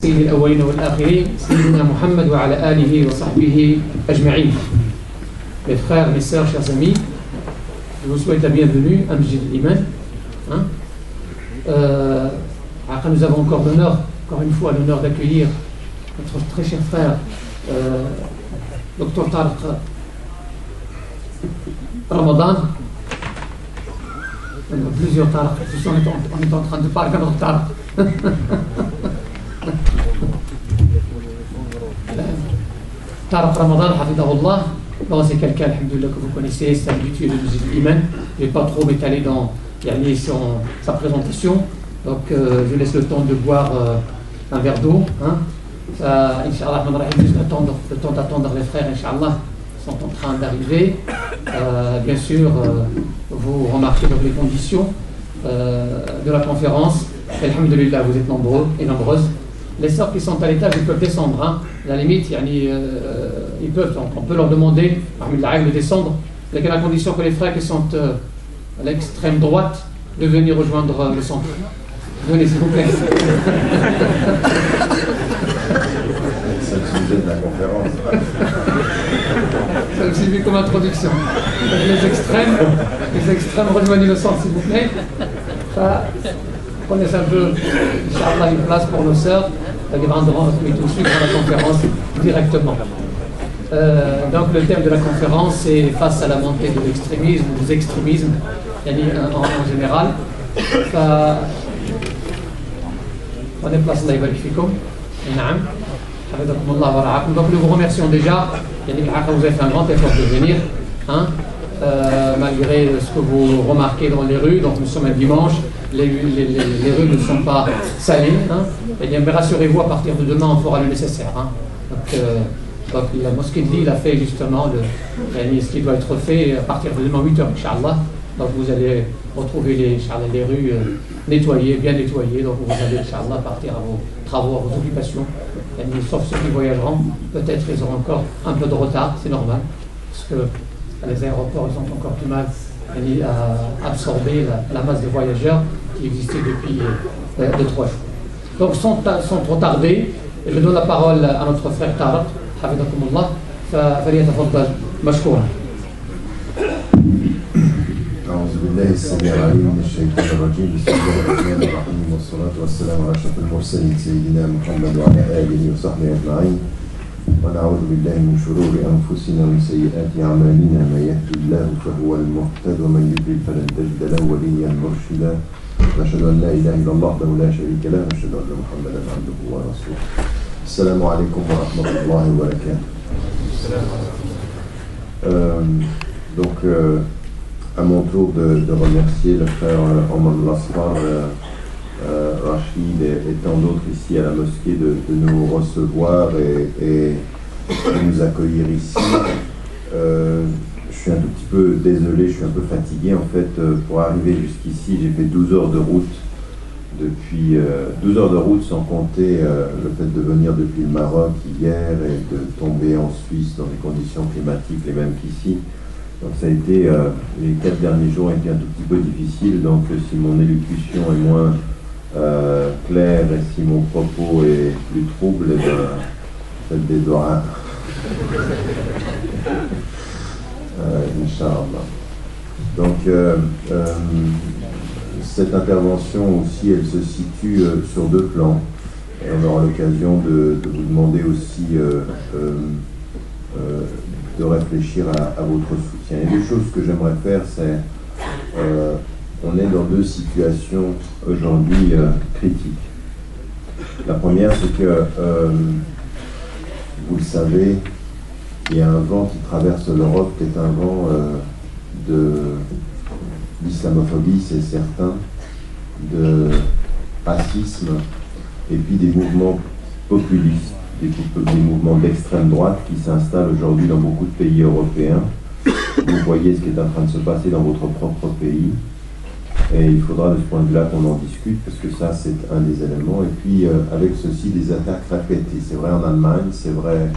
سيد الأولين والآخرين سيدنا محمد وعلى آله وصحبه أجمعين. Mes frères, mes sœurs, chers amis, je vous souhaite la bienvenue à Masjid al-Iman. Nous avons encore l'honneur, encore une fois, l'honneur d'accueillir notre très cher frère, Dr Tariq Ramadan. Il y a plusieurs Tariq, on est en train de parler d'un Tariq. Tariq Ramadan, hafidahullah. Bon, c'est quelqu'un, alhamdoulilah, que vous connaissez, c'est habitué de Masjid al-Iman. Je ne vais pas trop m'étaler dans sa présentation. Donc, je laisse le temps de boire un verre d'eau. Inch'Allah, juste le temps d'attendre les frères, Inch'Allah, sont en train d'arriver. Bien sûr, vous remarquez donc les conditions de la conférence. Alhamdoulilah, vous êtes nombreux et nombreuses. Les sœurs qui sont à l'étage, ils peuvent descendre. À la limite, ils peuvent, on peut leur demander de descendre, avec la condition que les frères qui sont à l'extrême droite de venir rejoindre le centre. Venez, s'il vous plaît. C'est le sujet de la conférence. Ça aussi vu comme introduction. Les extrêmes, rejoignez le centre, s'il vous plaît. Prenez un peu, Inch'Allah, une place pour nos sœurs. Elles viendront tout suivre la conférence directement. Donc le thème de la conférence c'est face à la montée de l'extrémisme, des extrémismes en général. Prenez place, Allah yabarik fikoum. Naam. Hafidhakumullah wa ra'akum. Donc nous vous remercions déjà. Vous avez fait un grand effort de venir. Malgré ce que vous remarquez dans les rues, donc nous sommes un dimanche, les rues ne sont pas salées. Eh bien, rassurez-vous, à partir de demain, on fera le nécessaire. Donc la mosquée de Lille a fait justement ce qui doit être fait à partir de demain 8h, Inch'Allah. Donc vous allez retrouver les rues nettoyées, bien nettoyées. Donc vous allez, Inch'Allah, partir à vos travaux, à vos occupations. Sauf ceux qui voyageront, peut-être ils auront encore un peu de retard, c'est normal. Parce que les aéroports ils ont encore du mal à absorber la masse de voyageurs qui existait depuis 2-3 jours. Donc sans trop tarder, je donne la parole à notre frère Tariq, hafidhakumullah, فليتفضل مشكورا. أعوذ بالله السميع العليم من الشيطان الرجيم بسم الله الرحمن الرحيم والصلاة والسلام على أشرف المرسلين سيدنا محمد وعلى آله وصحبه أجمعين ونعوذ بالله من شرور أنفسنا ومن سيئات أعمالنا من يهد الله فهو المهتد ومن يضلل فلن تجد له وليا مرشدا نشهد أن لا إله إلا الله وحده لا شريك له ونشهد أن محمدا عبده ورسوله. السلام عليكم ورحمة الله وبركاته. Donc, à mon tour de remercier le frère Omar Lasfar, Rachid et tant d'autres ici à la mosquée de nous recevoir et de nous accueillir ici. Je suis un tout petit peu désolé, je suis un peu fatigué en fait. Pour arriver jusqu'ici, j'ai fait 12 heures de route depuis 12 heures de route sans compter le fait de venir depuis le Maroc hier et de tomber en Suisse dans des conditions climatiques les mêmes qu'ici. Donc ça a été, les 4 derniers jours ont été un tout petit peu difficiles, donc si mon élocution est moins claire et si mon propos est plus trouble, faites des doigts. Inch'Allah. Donc cette intervention aussi, elle se situe sur 2 plans. Et on aura l'occasion de vous demander aussi de réfléchir à votre soutien. Et 2 choses que j'aimerais faire, c'est on est dans 2 situations aujourd'hui critiques. La première, c'est que vous le savez, il y a un vent qui traverse l'Europe qui est un vent d'islamophobie, c'est certain, de racisme, et puis des mouvements populistes, des mouvements d'extrême droite qui s'installent aujourd'hui dans beaucoup de pays européens. Vous voyez ce qui est en train de se passer dans votre propre pays, et il faudra de ce point de vue-là qu'on en discute, parce que ça c'est un des éléments. Et puis avec ceci, des attaques répétées. C'est vrai en Allemagne, c'est vrai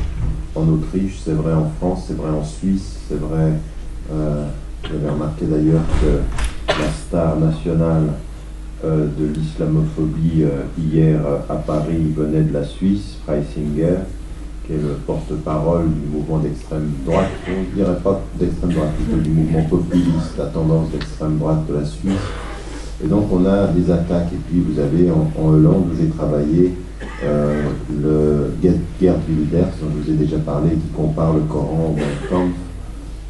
en Autriche, c'est vrai en France, c'est vrai en Suisse, c'est vrai, vous avez remarqué d'ailleurs que la star nationale de l'islamophobie hier à Paris venait de la Suisse, Freisinger, qui est le porte-parole du mouvement d'extrême droite, on ne dirait pas d'extrême droite, plutôt du mouvement populiste, la tendance d'extrême droite de la Suisse. Et donc on a des attaques, et puis vous avez en Hollande où j'ai travaillé le Geert Wilders, dont je vous ai déjà parlé, qui compare le Coran au Mein Kampf.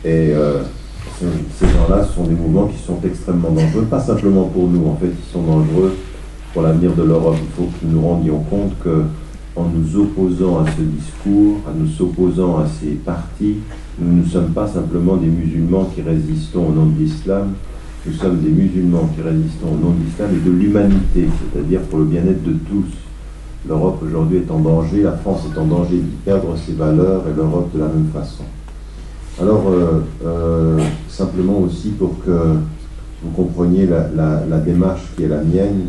Et ces gens-là sont des mouvements qui sont extrêmement dangereux, pas simplement pour nous, en fait, ils sont dangereux pour l'avenir de l'Europe. Il faut que nous nous rendions compte que en nous opposant à ce discours, en nous opposant à ces partis, nous ne sommes pas simplement des musulmans qui résistons au nom de l'islam, nous sommes des musulmans qui résistons au nom de l'islam et de l'humanité, c'est-à-dire pour le bien-être de tous. L'Europe aujourd'hui est en danger, la France est en danger d'y perdre ses valeurs et l'Europe de la même façon. Alors, simplement aussi pour que vous compreniez la démarche qui est la mienne,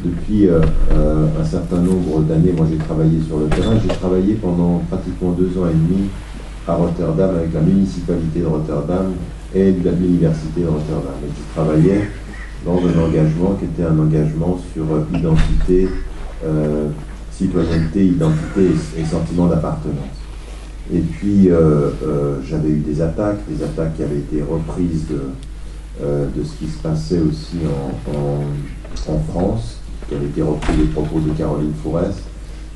depuis un certain nombre d'années, moi j'ai travaillé sur le terrain, j'ai travaillé pendant pratiquement 2 ans et demi à Rotterdam avec la municipalité de Rotterdam et l'université de Rotterdam. Et je travaillais dans un engagement qui était un engagement sur identité, citoyenneté, identité et sentiment d'appartenance. Et puis j'avais eu des attaques qui avaient été reprises de ce qui se passait aussi en France, qui avaient été repris des propos de Caroline Fourest.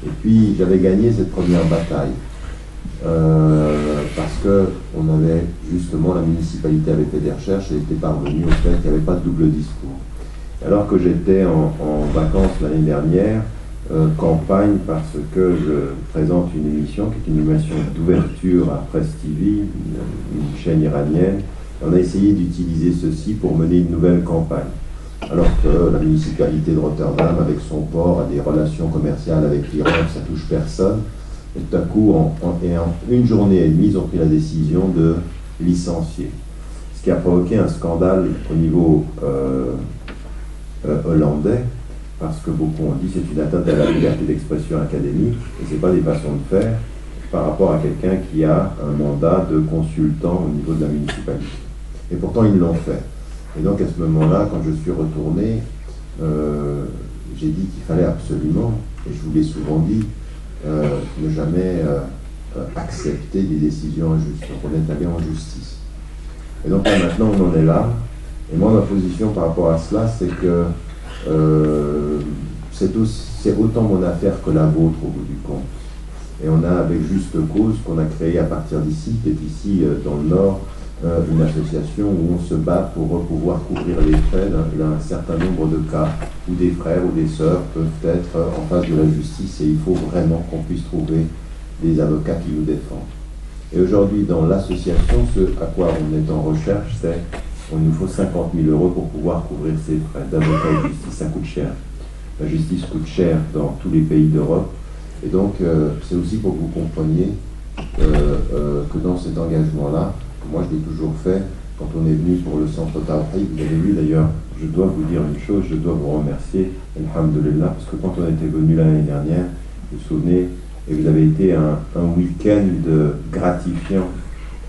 Et puis j'avais gagné cette première bataille. Parce que on avait justement, la municipalité avait fait des recherches et était parvenue au fait qu'il n'y avait pas de double discours. Alors que j'étais en vacances l'année dernière, campagne, parce que je présente une émission qui est une émission d'ouverture à Presse TV, une chaîne iranienne. On a essayé d'utiliser ceci pour mener une nouvelle campagne. Alors que la municipalité de Rotterdam, avec son port, a des relations commerciales avec l'Iran, ça touche personne. Et tout à coup, en une journée et demie, ils ont pris la décision de licencier. Ce qui a provoqué un scandale au niveau hollandais, parce que beaucoup ont dit que c'est une atteinte à la liberté d'expression académique, et ce n'est pas des façons de faire par rapport à quelqu'un qui a un mandat de consultant au niveau de la municipalité. Et pourtant, ils l'ont fait. Et donc, à ce moment-là, quand je suis retourné, j'ai dit qu'il fallait absolument, et je vous l'ai souvent dit, ne jamais accepter des décisions injustes. Donc on est allé en justice. Et donc là, maintenant on en est là. Et moi ma position par rapport à cela, c'est que c'est autant mon affaire que la vôtre au bout du compte. Et on a avec juste cause qu'on a créé à partir d'ici, qui est ici dans le Nord, une association où on se bat pour pouvoir couvrir les frais d'un certain nombre de cas où des frères ou des sœurs peuvent être en face de la justice et il faut vraiment qu'on puisse trouver des avocats qui nous défendent. Et aujourd'hui, dans l'association, ce à quoi on est en recherche, c'est qu'il nous faut 50 000 € pour pouvoir couvrir ces frais d'avocat et de justice. Ça coûte cher. La justice coûte cher dans tous les pays d'Europe. Et donc, c'est aussi pour que vous compreniez que dans cet engagement-là, moi je l'ai toujours fait quand on est venu pour le centre Tawhid. Vous avez vu d'ailleurs, je dois vous dire une chose, je dois vous remercier, alhamdulillah, parce que quand on était venu l'année dernière, vous vous souvenez, et vous avez été un week-end gratifiant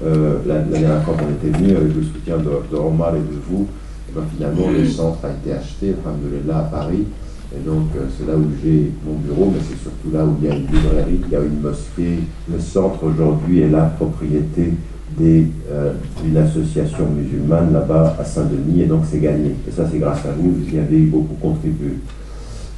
la dernière fois qu'on était venu avec le soutien de Omar et de vous, et bien finalement le centre a été acheté, alhamdulillah, à Paris. Et donc c'est là où j'ai mon bureau, mais c'est surtout là où il y a une librairie, il y a une mosquée. Le centre aujourd'hui est la propriété d'une association musulmane là-bas à Saint-Denis, et donc c'est gagné. Et ça c'est grâce à vous, vous y avez beaucoup contribué.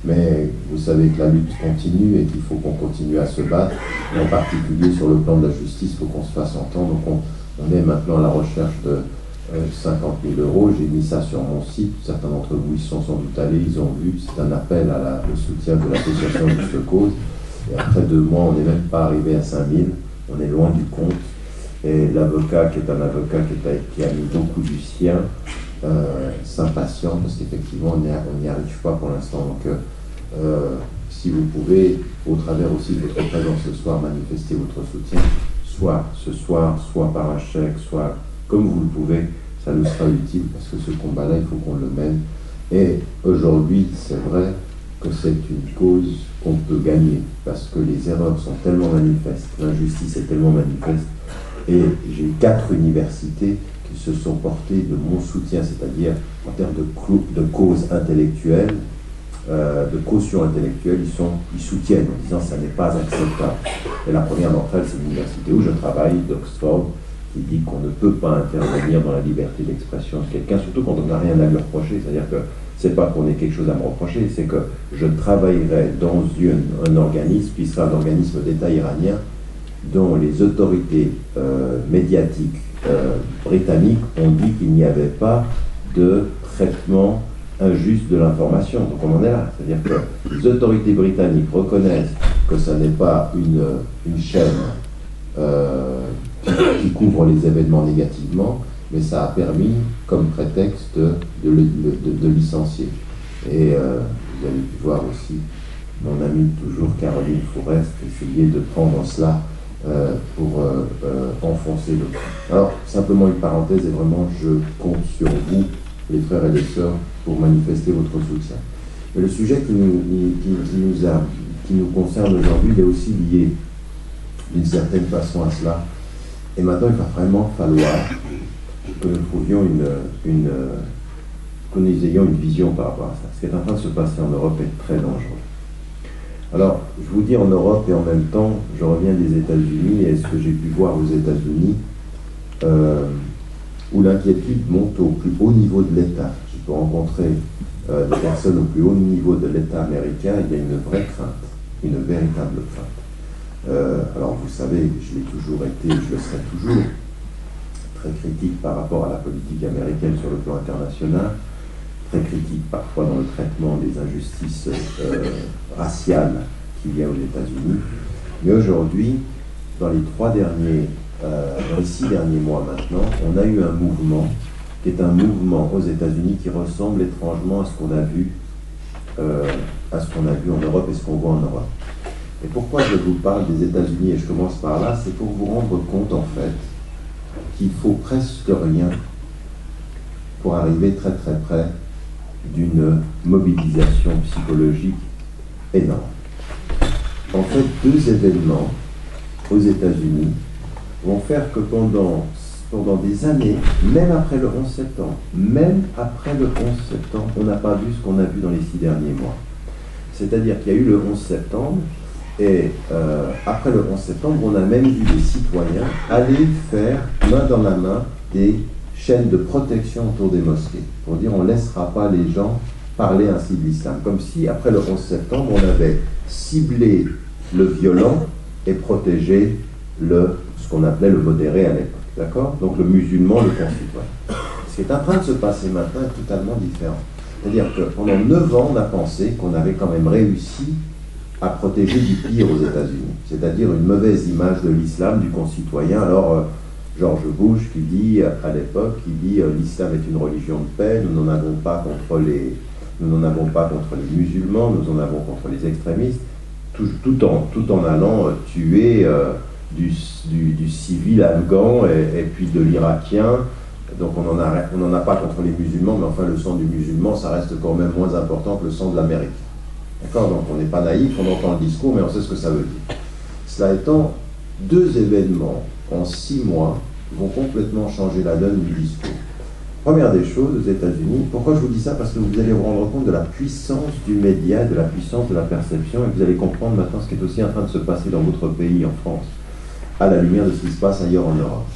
Mais vous savez que la lutte continue et qu'il faut qu'on continue à se battre, et en particulier sur le plan de la justice, il faut qu'on se fasse entendre. Donc on est maintenant à la recherche de 50 000 €, j'ai mis ça sur mon site, certains d'entre vous y sont sans doute allés, ils ont vu, c'est un appel au soutien de l'association Juste Cause, et après 2 mois, on n'est même pas arrivé à 5 000, on est loin du compte, et l'avocat, qui est un avocat qui a mis beaucoup du sien, s'impatiente, parce qu'effectivement, on n'y arrive pas pour l'instant, donc si vous pouvez, au travers aussi de votre présence ce soir, manifester votre soutien, soit ce soir, soit par un chèque, soit comme vous le pouvez, ça nous sera utile parce que ce combat-là, il faut qu'on le mène. Et aujourd'hui, c'est vrai que c'est une cause qu'on peut gagner parce que les erreurs sont tellement manifestes, l'injustice est tellement manifeste. Et j'ai 4 universités qui se sont portées de mon soutien, c'est-à-dire en termes de cause intellectuelle, de caution intellectuelle, ils soutiennent en disant ça n'est pas acceptable. Et la première d'entre elles, c'est l'université où je travaille, d'Oxford, qui dit qu'on ne peut pas intervenir dans la liberté d'expression de quelqu'un, surtout quand on n'a rien à lui reprocher. C'est-à-dire que c'est pas qu'on ait quelque chose à me reprocher, c'est que je travaillerai dans un organisme qui sera un organisme d'État iranien dont les autorités médiatiques britanniques ont dit qu'il n'y avait pas de traitement injuste de l'information. Donc on en est là. C'est-à-dire que les autorités britanniques reconnaissent que ce n'est pas une chaîne qui couvre les événements négativement, mais ça a permis, comme prétexte, de licencier. Et vous avez pu voir aussi mon amie toujours, Caroline Forest, essayer de prendre cela pour enfoncer le trou. Alors, simplement une parenthèse, et vraiment, je compte sur vous, les frères et les sœurs, pour manifester votre soutien. Mais le sujet qui nous concerne aujourd'hui, il est aussi lié d'une certaine façon à cela. Et maintenant, il va vraiment falloir que nous ayons une vision par rapport à ça. Ce qui est en train de se passer en Europe est très dangereux. Alors, je vous dis en Europe et en même temps, je reviens des États-Unis et ce que j'ai pu voir aux États-Unis, où l'inquiétude monte au plus haut niveau de l'État. Je peux rencontrer des personnes au plus haut niveau de l'État américain, il y a une vraie crainte, une véritable crainte. Alors vous savez, je l'ai toujours été, je le serai toujours, très critique par rapport à la politique américaine sur le plan international, très critique parfois dans le traitement des injustices raciales qu'il y a aux États-Unis. Mais aujourd'hui, dans les 6 derniers mois maintenant, on a eu un mouvement qui est un mouvement aux États-Unis qui ressemble étrangement à ce qu'on a vu en Europe et ce qu'on voit en Europe. Et pourquoi je vous parle des États-Unis et je commence par là, c'est pour vous rendre compte en fait qu'il faut presque rien pour arriver très très près d'une mobilisation psychologique énorme. En fait, 2 événements aux États-Unis vont faire que pendant des années, même après le 11 septembre, on n'a pas vu ce qu'on a vu dans les 6 derniers mois. C'est-à-dire qu'il y a eu le 11 septembre, et après le 11 septembre, on a même vu des citoyens aller faire main dans la main des chaînes de protection autour des mosquées, pour dire on ne laissera pas les gens parler ainsi de l'islam. Comme si, après le 11 septembre, on avait ciblé le violent et protégé ce qu'on appelait le modéré à l'époque. D'accord? Donc le musulman, le concitoyen. Ce qui est en train de se passer maintenant est totalement différent. C'est-à-dire que pendant 9 ans, on a pensé qu'on avait quand même réussi à protéger du pire aux États-Unis, c'est-à-dire une mauvaise image de l'islam, du concitoyen. Alors, George Bush qui dit, à l'époque, l'islam est une religion de paix, nous n'en avons pas contre les musulmans, nous en avons contre les extrémistes, tout en allant tuer du civil afghan et puis de l'Irakien. Donc on n'en a pas contre les musulmans, mais enfin le sang du musulman, ça reste quand même moins important que le sang de l'Amérique. D'accord? Donc on n'est pas naïf, on entend le discours, mais on sait ce que ça veut dire. Cela étant, 2 événements en 6 mois vont complètement changer la donne du discours. Première des choses, aux États-Unis, pourquoi je vous dis ça? Parce que vous allez vous rendre compte de la puissance du média, de la puissance de la perception, et vous allez comprendre maintenant ce qui est aussi en train de se passer dans votre pays, en France, à la lumière de ce qui se passe ailleurs en Europe.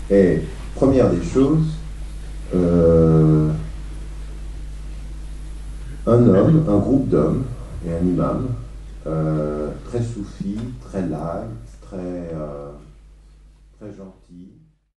Et première des choses, un groupe d'hommes et un imam, très soufi, très light, très gentil,